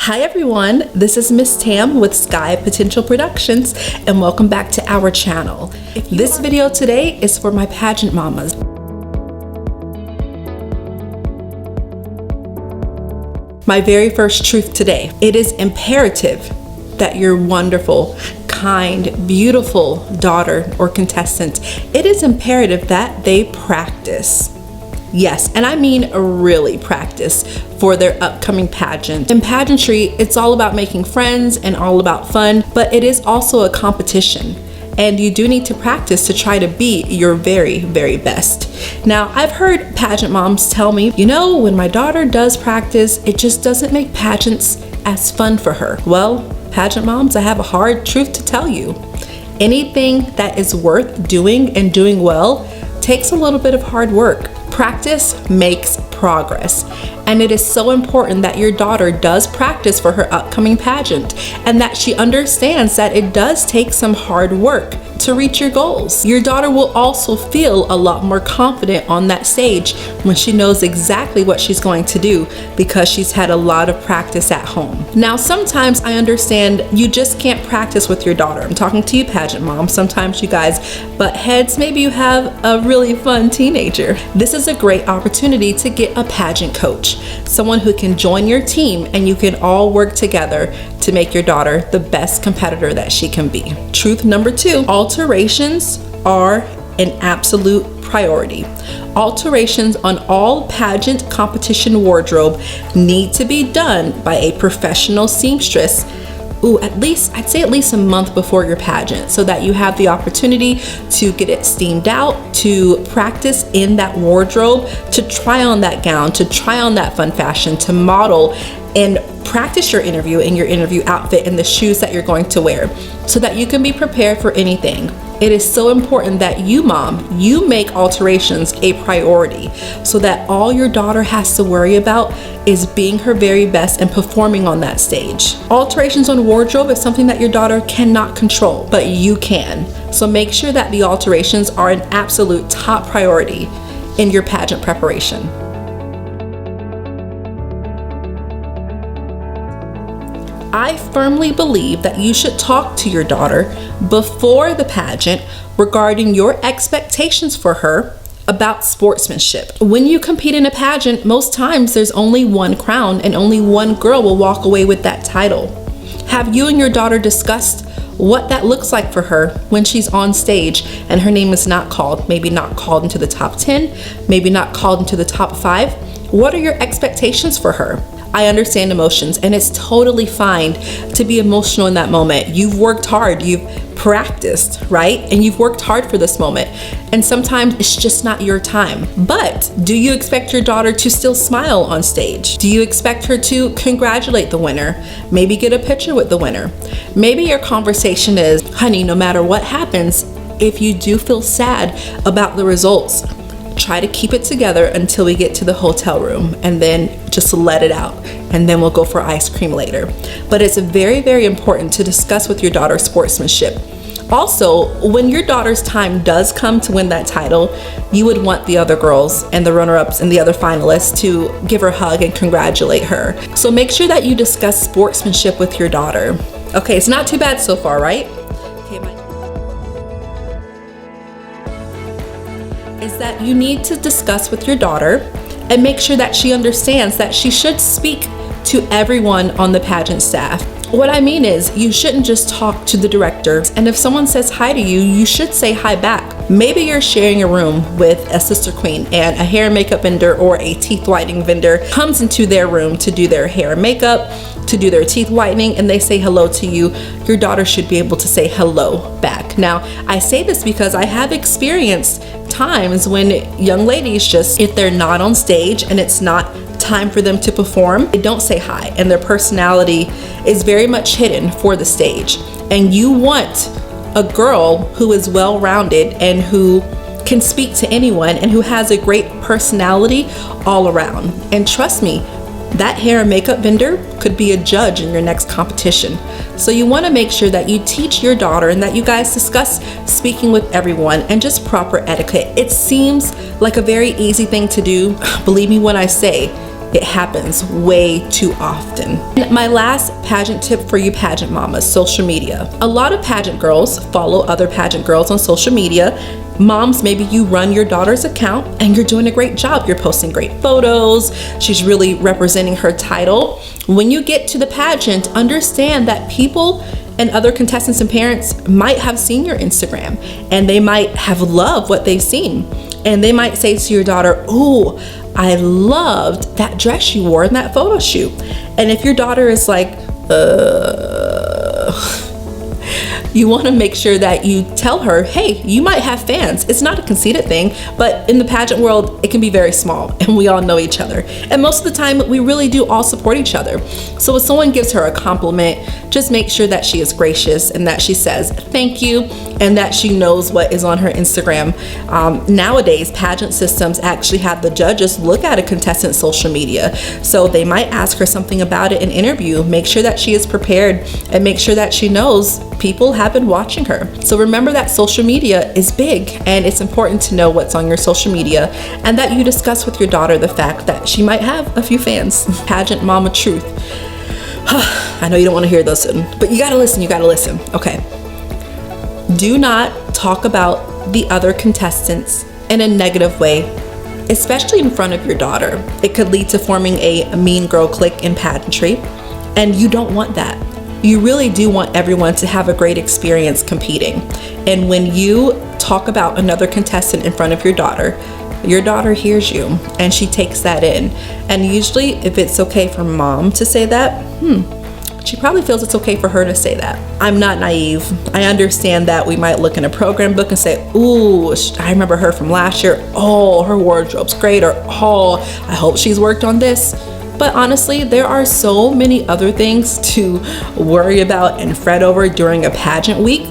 Hi everyone, this is Miss Tam with Skyy Potential Productions and welcome back to our channel. This video today is for my pageant mamas. My very first truth today. It is imperative that your wonderful, kind, beautiful daughter or contestant, it is imperative that they practice. Yes, and I mean really practice for their upcoming pageant. In pageantry, it's all about making friends and all about fun, but it is also a competition. And you do need to practice to try to be your very, very best. Now, I've heard pageant moms tell me, you know, when my daughter does practice, it just doesn't make pageants as fun for her. Well, pageant moms, I have a hard truth to tell you. Anything that is worth doing and doing well takes a little bit of hard work. Practice makes progress, and it is so important that your daughter does practice for her upcoming pageant and that she understands that it does take some hard work to reach your goals. Your daughter will also feel a lot more confident on that stage when she knows exactly what she's going to do because she's had a lot of practice at home. Now, sometimes I understand you just can't practice with your daughter. I'm talking to you pageant moms. Sometimes you guys butt heads. Maybe you have a really fun teenager. This is a great opportunity to get a pageant coach, someone who can join your team and you can all work together to make your daughter the best competitor that she can be. Truth number 2, alterations are an absolute priority. Alterations on all pageant competition wardrobe need to be done by a professional seamstress. I'd say at least a month before your pageant so that you have the opportunity to get it steamed out, to practice in that wardrobe, to try on that gown, to try on that fun fashion, to model and practice your interview in your interview outfit and the shoes that you're going to wear so that you can be prepared for anything. It is so important that you, mom, you make alterations a priority so that all your daughter has to worry about is being her very best and performing on that stage. Alterations on wardrobe is something that your daughter cannot control, but you can. So make sure that the alterations are an absolute top priority in your pageant preparation. I firmly believe that you should talk to your daughter before the pageant regarding your expectations for her about sportsmanship. When you compete in a pageant, most times there's only one crown and only one girl will walk away with that title. Have you and your daughter discussed what that looks like for her when she's on stage and her name is not called, maybe not called into the top 10, maybe not called into the top 5? What are your expectations for her? I understand emotions and it's totally fine to be emotional in that moment. You've worked hard, you've practiced, right? And you've worked hard for this moment. And sometimes it's just not your time. But do you expect your daughter to still smile on stage? Do you expect her to congratulate the winner? Maybe get a picture with the winner? Maybe your conversation is, honey, no matter what happens, if you do feel sad about the results, try to keep it together until we get to the hotel room and then just let it out and then we'll go for ice cream later. But it's very, very important to discuss with your daughter sportsmanship. Also, when your daughter's time does come to win that title, you would want the other girls and the runner-ups and the other finalists to give her a hug and congratulate her. So make sure that you discuss sportsmanship with your daughter. Okay, it's not too bad so far, right? Okay, is that you need to discuss with your daughter and make sure that she understands that she should speak to everyone on the pageant staff. What I mean is you shouldn't just talk to the director, and if someone says hi to you, you should say hi back. Maybe you're sharing a room with a sister queen and a hair and makeup vendor or a teeth whitening vendor comes into their room to do their hair and makeup, to do their teeth whitening, and they say hello to you. Your daughter should be able to say hello back. Now, I say this because I have experienced times when young ladies just, if they're not on stage and it's not time for them to perform, they don't say hi and their personality is very much hidden for the stage. And you want a girl who is well-rounded and who can speak to anyone and who has a great personality all around. And trust me, that hair and makeup vendor could be a judge in your next competition. So you want to make sure that you teach your daughter and that you guys discuss speaking with everyone and just proper etiquette. It seems like a very easy thing to do. Believe me when I say It happens way too often. And my last pageant tip for you pageant mamas, social media. A lot of pageant girls follow other pageant girls on social media. Moms, maybe you run your daughter's account and you're doing a great job. You're posting great photos. She's really representing her title. When you get to the pageant, understand that people and other contestants and parents might have seen your Instagram and they might have loved what they've seen. And they might say to your daughter, "Oh, I loved that dress you wore in that photo shoot." And if your daughter is like, you want to make sure that you tell her, hey, you might have fans. It's not a conceited thing, but in the pageant world, it can be very small and we all know each other. And most of the time, we really do all support each other. So if someone gives her a compliment, just make sure that she is gracious and that she says thank you and that she knows what is on her Instagram. Nowadays, pageant systems actually have the judges look at a contestant's social media. So they might ask her something about it in an interview. Make sure that she is prepared and make sure that she knows people have been watching her. So remember that social media is big and it's important to know what's on your social media and that you discuss with your daughter the fact that she might have a few fans. Pageant mama truth. I know you don't want to hear this, but you gotta listen, okay? Do not talk about the other contestants in a negative way, especially in front of your daughter. It could lead to forming a mean girl clique in pageantry, and you don't want that. You really do want everyone to have a great experience competing. And when you talk about another contestant in front of your daughter hears you and she takes that in. And usually if it's okay for mom to say that, she probably feels it's okay for her to say that. I'm not naive. I understand that we might look in a program book and say, ooh, I remember her from last year. Oh, her wardrobe's great. Or, oh, I hope she's worked on this. But honestly, there are so many other things to worry about and fret over during a pageant week.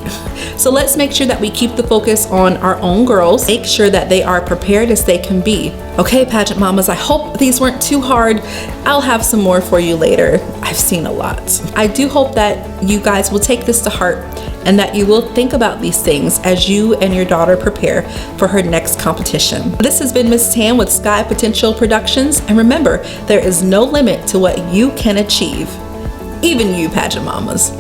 So let's make sure that we keep the focus on our own girls, make sure that they are prepared as they can be. Okay, pageant mamas, I hope these weren't too hard. I'll have some more for you later. I've seen a lot. I do hope that you guys will take this to heart and that you will think about these things as you and your daughter prepare for her next competition. This has been Miss Tan with Skyy Potential Productions, and remember, there is no limit to what you can achieve, even you pageant mamas.